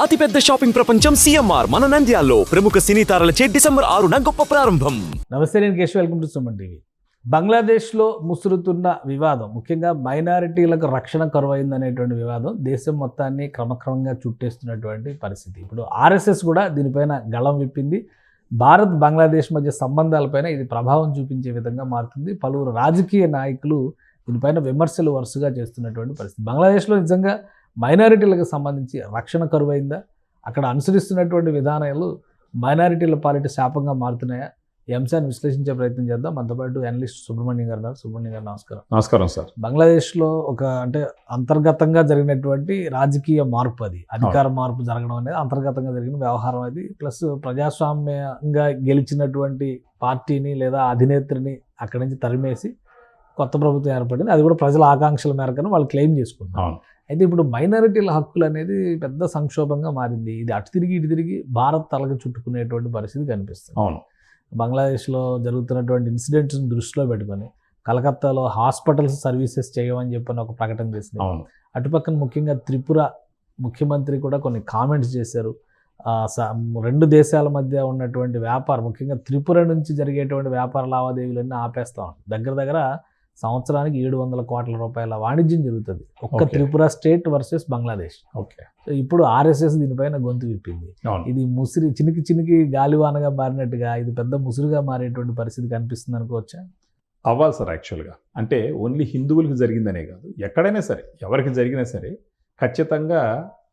అతిపెద్ద షాపింగ్ ప్రపంచం సిఎంఆర్ మన నంద్యాలలో ప్రముఖ సినీ తారలచే డిసెంబర్ 6న గొప్ప ప్రారంభం. నమస్తే, నేను Keshav. Welcome to Suman TV. బంగ్లాదేశ్లో ముసురుతున్న వివాదం, ముఖ్యంగా మైనారిటీలకు రక్షణ కరువైందనేటువంటి వివాదం దేశం మొత్తాన్ని క్రమక్రమంగా చుట్టేస్తున్నటువంటి పరిస్థితి. ఇప్పుడు ఆర్ఎస్ఎస్ కూడా దీనిపైన గళం విప్పింది. భారత్ బంగ్లాదేశ్ మధ్య సంబంధాలపైన ఇది ప్రభావం చూపించే విధంగా మారుతుంది. పలువురు రాజకీయ నాయకులు దీనిపైన విమర్శలు వరుసగా చేస్తున్నటువంటి పరిస్థితి. బంగ్లాదేశ్లో నిజంగా మైనారిటీలకు సంబంధించి రక్షణ కరువైందా? అక్కడ అనుసరిస్తున్నటువంటి విధానాలు మైనారిటీల పాలిట శాపంగా మారుతున్నాయా? ఈ అంశాన్ని విశ్లేషించే ప్రయత్నం చేద్దాం. మనతో పాటు అనలిస్ట్ సుబ్రహ్మణ్యం గారు ఉన్నారు. సుబ్రహ్మణ్యం గారు నమస్కారం. నమస్కారం సార్. బంగ్లాదేశ్లో అంతర్గతంగా జరిగినటువంటి రాజకీయ మార్పు, అది అధికార మార్పు జరగడం అనేది అంతర్గతంగా జరిగిన వ్యవహారం. అది ప్లస్ ప్రజాస్వామ్యంగా గెలిచినటువంటి పార్టీని లేదా అధినేత్రిని అక్కడి నుంచి తరిమేసి కొత్త ప్రభుత్వం ఏర్పడింది. అది కూడా ప్రజల ఆకాంక్షల మేరకు వాళ్ళు క్లెయిమ్ చేసుకుంటారు. అయితే ఇప్పుడు మైనారిటీల హక్కులు అనేది పెద్ద సంక్షోభంగా మారింది. ఇది అటు తిరిగి ఇటు తిరిగి భారత్ తలకు చుట్టుకునేటువంటి పరిస్థితి కనిపిస్తుంది. అవును, బంగ్లాదేశ్లో జరుగుతున్నటువంటి ఇన్సిడెంట్స్ని దృష్టిలో పెట్టుకొని కలకత్తాలో హాస్పిటల్స్ సర్వీసెస్ చేయమని చెప్పని ఒక ప్రకటన చేసింది. అటుపక్కన ముఖ్యంగా త్రిపుర ముఖ్యమంత్రి కూడా కొన్ని కామెంట్స్ చేశారు. రెండు దేశాల మధ్య ఉన్నటువంటి వ్యాపారం, ముఖ్యంగా త్రిపుర నుంచి జరిగేటువంటి వ్యాపార లావాదేవీలన్నీ ఆపేస్తాం. దగ్గర సంవత్సరానికి 700 కోట్ల రూపాయల వాణిజ్యం జరుగుతుంది ఒక్క Tripura state versus Bangladesh. So ఇప్పుడు ఆర్ఎస్ఎస్ దీనిపైన గొంతు విప్పింది. ఇది ముసిరి చినికి గాలివానగా మారినట్టుగా ఇది పెద్ద ముసురుగా మారేటువంటి పరిస్థితి కనిపిస్తుంది అనుకోవచ్చా? అవ్వాలి సార్. యాక్చువల్గా అంటే ఓన్లీ హిందువులకు జరిగిందనే కాదు, ఎక్కడైనా సరే ఎవరికి జరిగినా సరే ఖచ్చితంగా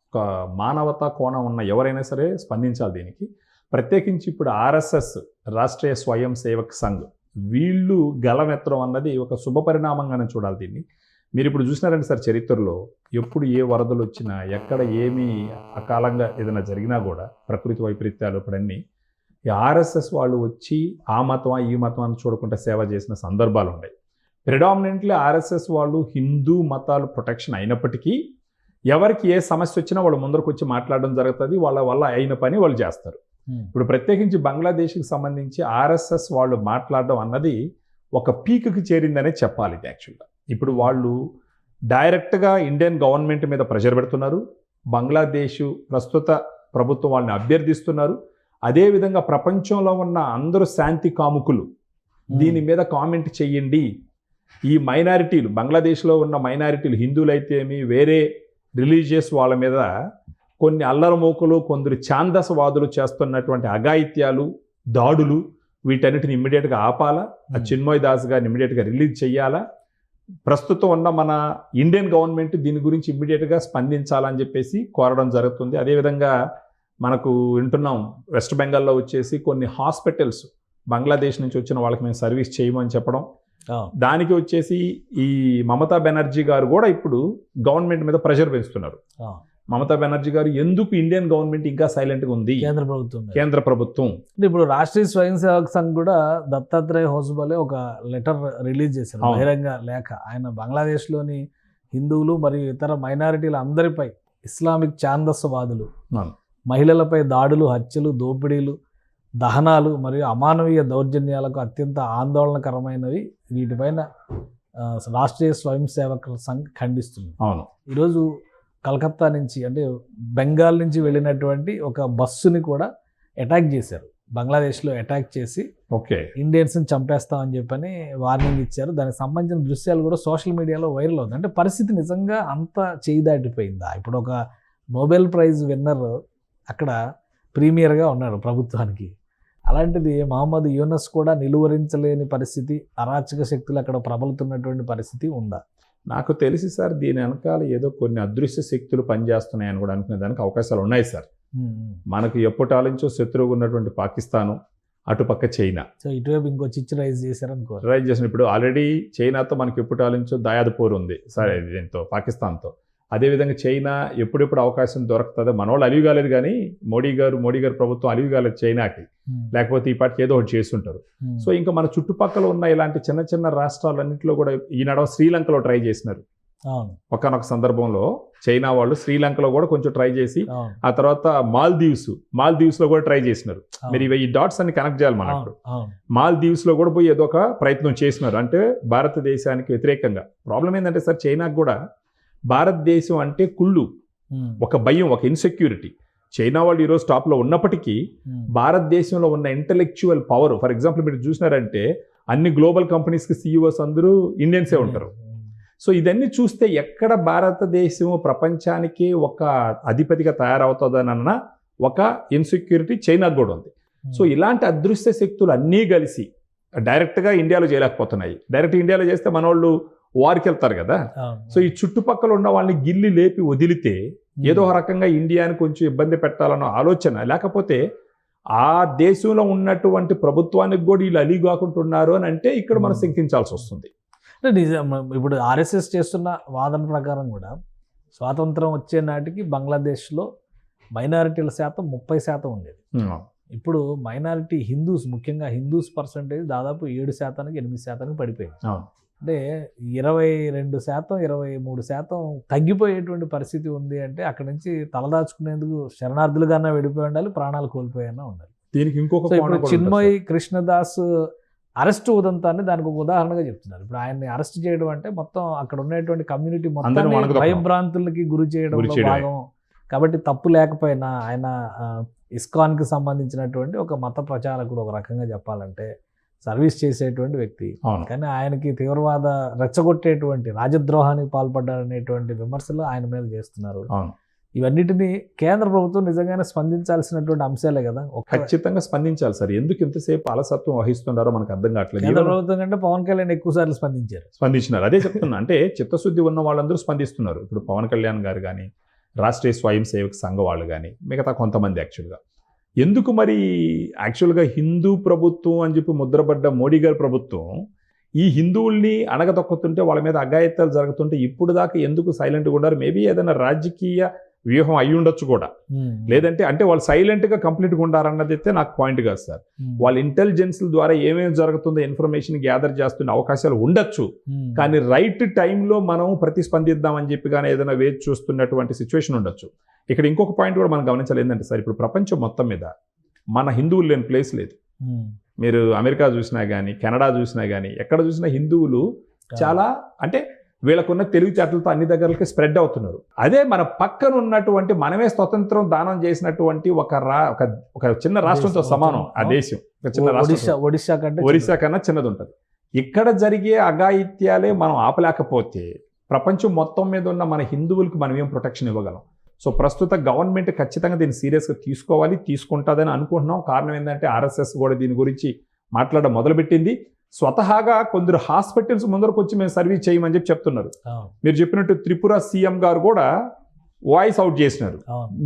ఒక మానవతా కోణం ఉన్న ఎవరైనా సరే స్పందించాలి దీనికి. ప్రత్యేకించి ఇప్పుడు ఆర్ఎస్ఎస్ రాష్ట్రీయ స్వయం సేవక్ సంఘ్ వీళ్ళు గలమెత్తడం అన్నది ఒక శుభ పరిణామంగానే చూడాలి దీన్ని. మీరు ఇప్పుడు చూసినారంటే సార్, చరిత్రలో ఎప్పుడు ఏ వరదలు వచ్చినా, ఎక్కడ ఏమీ అకాలంగా ఏదైనా జరిగినా కూడా, ప్రకృతి వైపరీత్యాలు ఇప్పుడన్నీ ఈ ఆర్ఎస్ఎస్ వాళ్ళు వచ్చి ఆ మతం ఈ మతం అని చూడకుండా సేవ చేసిన సందర్భాలు ఉన్నాయి. ప్రిడామినెంట్లీ ఆర్ఎస్ఎస్ వాళ్ళు హిందూ మతాలు ప్రొటెక్షన్ అయినప్పటికీ ఎవరికి ఏ సమస్య వచ్చినా వాళ్ళు ముందరకు వచ్చి మాట్లాడడం జరుగుతుంది. వాళ్ళ వల్ల అయిన పని వాళ్ళు చేస్తారు. ఇప్పుడు ప్రత్యేకించి బంగ్లాదేశ్కి సంబంధించి ఆర్ఎస్ఎస్ వాళ్ళు మాట్లాడడం అన్నది ఒక పీక్కి చేరిందనే చెప్పాలి. ఇది యాక్చువల్గా ఇప్పుడు వాళ్ళు డైరెక్ట్గా ఇండియన్ గవర్నమెంట్ మీద ప్రెషర్ పెడుతున్నారు. బంగ్లాదేశ్ ప్రస్తుత ప్రభుత్వం వాళ్ళని అభ్యర్థిస్తున్నారు. అదేవిధంగా ప్రపంచంలో ఉన్న అందరూ శాంతి కాముకులు దీని మీద కామెంట్ చెయ్యండి. ఈ మైనారిటీలు, బంగ్లాదేశ్లో ఉన్న మైనారిటీలు హిందువులైతేమి, వేరే రిలీజియస్ వాళ్ళ మీద కొన్ని అల్లరమోకలు, కొందరు ఛాందసవాదులు చేస్తున్నటువంటి అఘాయిత్యాలు, దాడులు, వీటన్నిటిని ఇమ్మీడియట్గా ఆపాలా. ఆ చిన్మయ్ దాస్ గారిని ఇమ్మీడియట్గా రిలీజ్ చేయాలా. ప్రస్తుతం ఉన్న మన ఇండియన్ గవర్నమెంట్ దీని గురించి ఇమ్మీడియట్గా స్పందించాలని చెప్పేసి కోరడం జరుగుతుంది. అదేవిధంగా మనకు వింటున్నాం, వెస్ట్ బెంగాల్లో వచ్చేసి కొన్ని హాస్పిటల్స్ బంగ్లాదేశ్ నుంచి వచ్చిన వాళ్ళకి మేము సర్వీస్ చేయమని చెప్పడం. దానికి వచ్చేసి ఈ మమతా బెనర్జీ గారు కూడా ఇప్పుడు గవర్నమెంట్ మీద ప్రెషర్ పెంచుతున్నారు. మమతా బెనర్జీ గారు ఎందుకు ఇండియన్ గవర్నమెంట్ ఇంకా సైలెంట్గా ఉంది, కేంద్ర ప్రభుత్వం ఇప్పుడు రాష్ట్రీయ స్వయం సేవక్ సంఘ్ కూడా దత్తాత్రేయ హోసబలే ఒక లెటర్ రిలీజ్ చేశారు, బహిరంగ లేఖ. ఆయన బంగ్లాదేశ్లోని హిందువులు మరియు ఇతర మైనారిటీల అందరిపై ఇస్లామిక్ ఛాందస్వాదులు, మహిళలపై దాడులు, హత్యలు, దోపిడీలు, దహనాలు మరియు అమానవీయ దౌర్జన్యాలకు అత్యంత ఆందోళనకరమైనవి, వీటిపైన రాష్ట్రీయ స్వయం సేవక్ సంఘ్ ఖండిస్తుంది. ఈరోజు కలకత్తా నుంచి, అంటే బెంగాల్ నుంచి వెళ్ళినటువంటి ఒక బస్సుని కూడా అటాక్ చేశారు. బంగ్లాదేశ్లో అటాక్ చేసి ఇండియన్స్ని చంపేస్తామని చెప్పని వార్నింగ్ ఇచ్చారు. దానికి సంబంధించిన దృశ్యాలు కూడా సోషల్ మీడియాలో వైరల్ అవుతుంది. అంటే పరిస్థితి నిజంగా అంత చేయి దాటిపోయిందా? ఇప్పుడు ఒక నోబెల్ ప్రైజ్ విన్నర్ అక్కడ ప్రీమియర్గా ఉన్నాడు ప్రభుత్వానికి. అలాంటిది మహమ్మద్ యూనస్ కూడా నిలువరించలేని పరిస్థితి, అరాచక శక్తులు అక్కడ ప్రబలుతున్నటువంటి పరిస్థితి ఉందా? నాకు తెలిసి సార్, దీని వెనకాల ఏదో కొన్ని అదృశ్య శక్తులు పనిచేస్తున్నాయని కూడా అనుకునే దానికి అవకాశాలు ఉన్నాయి సార్. మనకు ఎప్పటాలించో శత్రువుగా ఉన్నటువంటి పాకిస్తాను, అటుపక్క చైనా, సో ఇటువైపు ఇంకో చిచ్చు రైజ్ చేశారనుకో. రైజ్ చేసిన ఇప్పుడు ఆల్రెడీ చైనాతో మనకి ఎప్పటాలించో దాయాది పోరు ఉంది సరే దీంతో, పాకిస్తాన్తో. అదేవిధంగా చైనా ఎప్పుడెప్పుడు అవకాశం దొరుకుతుందో, మన వాళ్ళు అలివి కాలేదు కానీ మోడీ గారు ప్రభుత్వం అలివి కాలేదు చైనాకి, లేకపోతే ఈ పాటికి ఏదో ఒకటి చేస్తుంటారు. సో ఇంకా మన చుట్టుపక్కల ఉన్న ఇలాంటి చిన్న చిన్న రాష్ట్రాలన్నింటిలో కూడా ఈ నడవ శ్రీలంకలో ట్రై చేసినారు. ఒకనొక సందర్భంలో చైనా వాళ్ళు శ్రీలంకలో కూడా కొంచెం ట్రై చేసి, ఆ తర్వాత మాల్దీవ్స్ లో కూడా ట్రై చేసినారు. మీరు ఈ డాట్స్ అన్ని కనెక్ట్ చేయాలి మనకు. మాల్దీవ్స్ లో కూడా పోయి ఏదో ఒక ప్రయత్నం చేసినారు, అంటే భారతదేశానికి వ్యతిరేకంగా. ప్రాబ్లం ఏంటంటే సార్, చైనాకు కూడా భారతదేశం అంటే కుళ్ళు, ఒక భయం, ఒక ఇన్సెక్యూరిటీ. చైనా వాళ్ళు ఈరోజు టాప్లో ఉన్నప్పటికీ భారతదేశంలో ఉన్న ఇంటలెక్చువల్ పవర్, ఫర్ ఎగ్జాంపుల్ మీరు చూసినారంటే అన్ని గ్లోబల్ కంపెనీస్కి సీఈఓస్ అందరూ ఇండియన్సే ఉంటారు. సో ఇదన్నీ చూస్తే ఎక్కడ భారతదేశం ప్రపంచానికి ఒక అధిపతిగా తయారవుతుందనన్న ఒక ఇన్సెక్యూరిటీ చైనాకు కూడా ఉంది. సో ఇలాంటి అదృశ్య శక్తులు అన్నీ కలిసి డైరెక్ట్గా ఇండియాలో చేయలేకపోతున్నాయి. డైరెక్ట్ ఇండియాలో చేస్తే మన వాళ్ళు వారికి వెళ్తారు కదా. సో ఈ చుట్టుపక్కల ఉన్న వాళ్ళని గిల్లి లేపి వదిలితే ఏదో ఒక రకంగా ఇండియాని కొంచెం ఇబ్బంది పెట్టాలన్న ఆలోచన, లేకపోతే ఆ దేశంలో ఉన్నటువంటి ప్రభుత్వానికి కూడా వీళ్ళు అలీగాకుంటున్నారు అని అంటే ఇక్కడ మనం శంకించాల్సి వస్తుంది. అంటే నిజం, ఇప్పుడు ఆర్ఎస్ఎస్ చేస్తున్న వాదన ప్రకారం కూడా స్వాతంత్రం వచ్చే నాటికి బంగ్లాదేశ్లో మైనారిటీల శాతం 30% ఉండేది. ఇప్పుడు మైనారిటీ హిందూస్, ముఖ్యంగా హిందూస్ పర్సంటేజ్ దాదాపు 7%, 8% పడిపోయింది. అంటే 22%, 23% తగ్గిపోయేటువంటి పరిస్థితి ఉంది. అంటే అక్కడ నుంచి తలదాచుకునేందుకు శరణార్థులుగానే వెళ్ళిపోయి ఉండాలి, ప్రాణాలు కోల్పోయినా ఉండాలి. దీనికి ఇంకొక ఇప్పుడు చిన్మయ్ కృష్ణదాస్ అరెస్ట్ ఉదంతాన్ని దానికి ఒక ఉదాహరణగా చెప్తున్నారు. ఇప్పుడు ఆయన్ని అరెస్ట్ చేయడం అంటే మొత్తం అక్కడ ఉన్నటువంటి కమ్యూనిటీ మొత్తం భయభ్రాంతులకి గురి చేయడంలో భాగం. కాబట్టి తప్పు లేకపోయినా ఆయన ఇస్కాన్కి సంబంధించినటువంటి ఒక మత ప్రచారకుడు, ఒక రకంగా చెప్పాలంటే సర్వీస్ చేసేటువంటి వ్యక్తి. కానీ ఆయనకి తీవ్రవాద రెచ్చగొట్టేటువంటి రాజద్రోహానికి పాల్పడ్డారనేటువంటి విమర్శలు ఆయన మీద చేస్తున్నారు. ఇవన్నిటినీ కేంద్ర ప్రభుత్వం నిజంగానే స్పందించాల్సినటువంటి అంశాలే కదా. ఖచ్చితంగా స్పందించాలి సార్. ఎందుకు ఇంతసేపు అలసత్వం వహిస్తున్నారో మనకు అర్థం కావట్లేదు. కేంద్ర ప్రభుత్వం కంటే పవన్ కళ్యాణ్ ఎక్కువ సార్లు స్పందించారు. అదే చెప్తున్నా, అంటే చిత్తశుద్ధి ఉన్న వాళ్ళందరూ స్పందిస్తున్నారు. ఇప్పుడు పవన్ కళ్యాణ్ గారు కానీ, రాష్ట్రీయ స్వయం సేవక సంఘ వాళ్ళు కానీ, మిగతా కొంతమంది యాక్చువల్గా ఎందుకు మరి యాక్చువల్గా హిందూ ప్రభుత్వం అని చెప్పి ముద్రపడ్డ మోడీ గారి ప్రభుత్వం ఈ హిందువుల్ని అణగదొక్కుతుంటే, వాళ్ళ మీద అఘాయిత్యాలు జరుగుతుంటే ఇప్పుడు దాకా ఎందుకు సైలెంట్గా ఉన్నారు? మేబీ ఏదైనా రాజకీయ వ్యూహం అయి ఉండొచ్చు కూడా. లేదంటే అంటే వాళ్ళు సైలెంట్గా కంప్లీట్గా ఉండారన్నది అయితే నాకు పాయింట్ కాదు సార్. వాళ్ళ ఇంటెలిజెన్స్ ద్వారా ఏమేమి జరుగుతుందో ఇన్ఫర్మేషన్ గ్యాదర్ చేస్తున్న అవకాశాలు ఉండొచ్చు. కానీ రైట్ టైంలో మనం ప్రతిస్పందిద్దామని చెప్పి కానీ ఏదైనా వేచి చూస్తున్నటువంటి సిచ్యువేషన్ ఉండొచ్చు. ఇక్కడ ఇంకొక పాయింట్ కూడా మనం గమనించాలి. ఏంటంటే సార్, ఇప్పుడు ప్రపంచం మొత్తం మీద మన హిందువులు లేని ప్లేస్ లేదు. మీరు అమెరికా చూసినా కానీ, కెనడా చూసినా కానీ, ఎక్కడ చూసినా హిందువులు చాలా, అంటే వీళ్ళకున్న తెలివితేటలతో అన్ని దగ్గరలకి స్ప్రెడ్ అవుతున్నారు. అదే మన పక్కన ఉన్నటువంటి, మనమే స్వతంత్రం దానం చేసినటువంటి ఒక చిన్న రాష్ట్రంతో సమానం ఆ దేశం. ఒక చిన్న రాష్ట్రం, ఒడిశా కన్నా చిన్నది ఉంటుంది. ఇక్కడ జరిగే అఘాయిత్యాలే మనం ఆపలేకపోతే ప్రపంచం మొత్తం మీద ఉన్న మన హిందువులకు మనం ఏం ప్రొటెక్షన్ ఇవ్వగలం? సో ప్రస్తుత గవర్నమెంట్ ఖచ్చితంగా దీన్ని సీరియస్గా తీసుకోవాలి, తీసుకుంటుందని అనుకుంటున్నాం. కారణం ఏంటంటే ఆర్ఎస్ఎస్ కూడా దీని గురించి మాట్లాడడం మొదలుపెట్టింది. స్వతహాగా కొందరు హాస్పిటల్స్ ముందరకు వచ్చి మేము సర్వీస్ చేయమని చెప్పి చెప్తున్నారు. మీరు చెప్పినట్టు త్రిపుర సీఎం గారు కూడా వాయిస్ అవుట్ చేసినారు.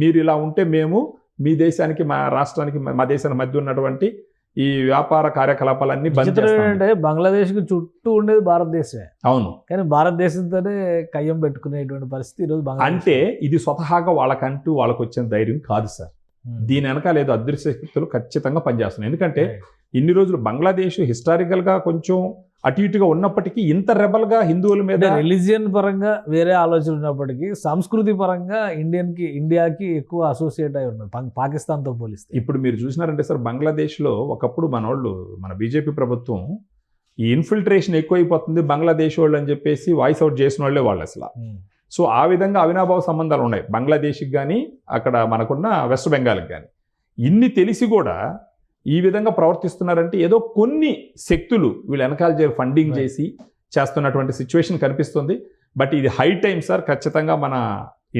మీరు ఇలా ఉంటే మేము మీ దేశానికి, మా రాష్ట్రానికి, మా దేశానికి మధ్య ఉన్నటువంటి ఈ వ్యాపార కార్యకలాపాలన్నీ బంద్ చేస్తాం. అంటే బంగ్లాదేశ్కి చుట్టూ ఉండేది భారతదేశమే. అవును, కానీ భారతదేశంతోనే కయ్యం పెట్టుకునేటువంటి పరిస్థితి ఈరోజు. అంటే ఇది స్వతహాగా వాళ్ళకంటూ వాళ్ళకు వచ్చిన ధైర్యం కాదు సార్. దీని వెనకాల ఏదో అదృశ్య శక్తులు ఖచ్చితంగా పనిచేస్తున్నాయి. ఎందుకంటే ఇన్ని రోజులు బంగ్లాదేశ్ హిస్టారికల్గా కొంచెం అటు ఇటుగా ఉన్నప్పటికీ ఇంత రెబల్గా హిందువుల మీద రిలీజియన్ పరంగా వేరే ఆలోచన ఉన్నప్పటికీ సంస్కృతి పరంగా ఇండియాకి ఎక్కువ అసోసియేట్ అయి ఉన్నది పాకిస్తాన్తో పోలిస్తే. ఇప్పుడు మీరు చూసినారంటే సార్, బంగ్లాదేశ్లో ఒకప్పుడు మన బీజేపీ ప్రభుత్వం ఈ ఇన్ఫిల్ట్రేషన్ ఎక్కువైపోతుంది బంగ్లాదేశ్ వాళ్ళు అని చెప్పేసి వాయిస్ అవుట్ చేసిన వాళ్ళే వాళ్ళు అసలు. సో ఆ విధంగా అవినాభావ సంబంధాలు ఉన్నాయి బంగ్లాదేశ్కి కానీ, అక్కడ మనకున్న వెస్ట్ బెంగాల్కి కానీ. ఇన్ని తెలిసి కూడా ఈ విధంగా ప్రవర్తిస్తున్నారంటే ఏదో కొన్ని శక్తులు వీళ్ళు వెనకాల ఫండింగ్ చేసి చేస్తున్నటువంటి సిచ్యువేషన్ కనిపిస్తుంది. బట్ ఇది హై టైం సార్. ఖచ్చితంగా మన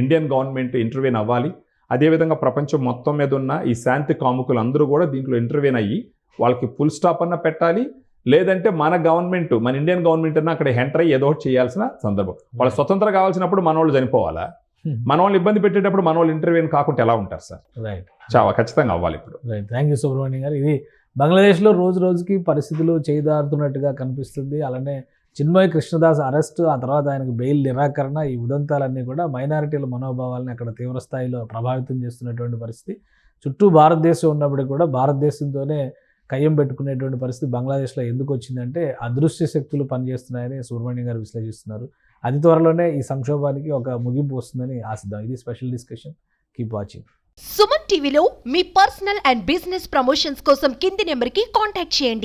ఇండియన్ గవర్నమెంట్ ఇంటర్వ్యూన్ అవ్వాలి. అదేవిధంగా ప్రపంచం మొత్తం మీద ఉన్న ఈ శాంతి కాముకులు అందరూ కూడా దీంట్లో ఇంటర్వ్యూన్ అయ్యి వాళ్ళకి ఫుల్ స్టాప్ అన్న పెట్టాలి. లేదంటే మన గవర్నమెంట్, మన ఇండియన్ గవర్నమెంట్ అన్న అక్కడ ఎంటర్ అయ్యి ఏదో ఒకటి చేయాల్సిన సందర్భం. వాళ్ళు స్వతంత్రం కావాల్సినప్పుడు మన వాళ్ళు చనిపోవాలా? మన వాళ్ళు ఇబ్బంది పెట్టేటప్పుడు మన వాళ్ళు ఇంటర్వ్యూన్ కాకుండా ఎలా ఉంటారు సార్? రైట్, చాలా ఖచ్చితంగా అవ్వాలి ఇప్పుడు. రైట్, థ్యాంక్ యూ సుబ్రహ్మణ్యం గారు. ఇది బంగ్లాదేశ్లో రోజు రోజుకి పరిస్థితులు చేదారుతున్నట్టుగా కనిపిస్తుంది. అలానే చిన్మయ్ కృష్ణదాస్ అరెస్ట్, ఆ తర్వాత ఆయనకు బెయిల్ నిరాకరణ, ఈ ఉదంతాలన్నీ కూడా మైనారిటీల మనోభావాలని అక్కడ తీవ్రస్థాయిలో ప్రభావితం చేస్తున్నటువంటి పరిస్థితి. చుట్టూ భారతదేశం ఉన్నప్పటికీ కూడా భారతదేశంతోనే కయ్యం పెట్టుకునేటువంటి పరిస్థితి బంగ్లాదేశ్లో ఎందుకు వచ్చిందంటే అదృశ్య శక్తులు పనిచేస్తున్నాయని సుబ్రహ్మణ్యం గారు విశ్లేషిస్తున్నారు. అతి త్వరలోనే ఈ సంక్షోభానికి ఒక ముగింపు వస్తుందని ఆశిద్దాం. ఇది special discussion. Keep watching. Suman టీవీలో మీ పర్సనల్ అండ్ బిజినెస్ ప్రమోషన్స్ కోసం కింది నెంబర్కి కాంటాక్ట్ చేయండి.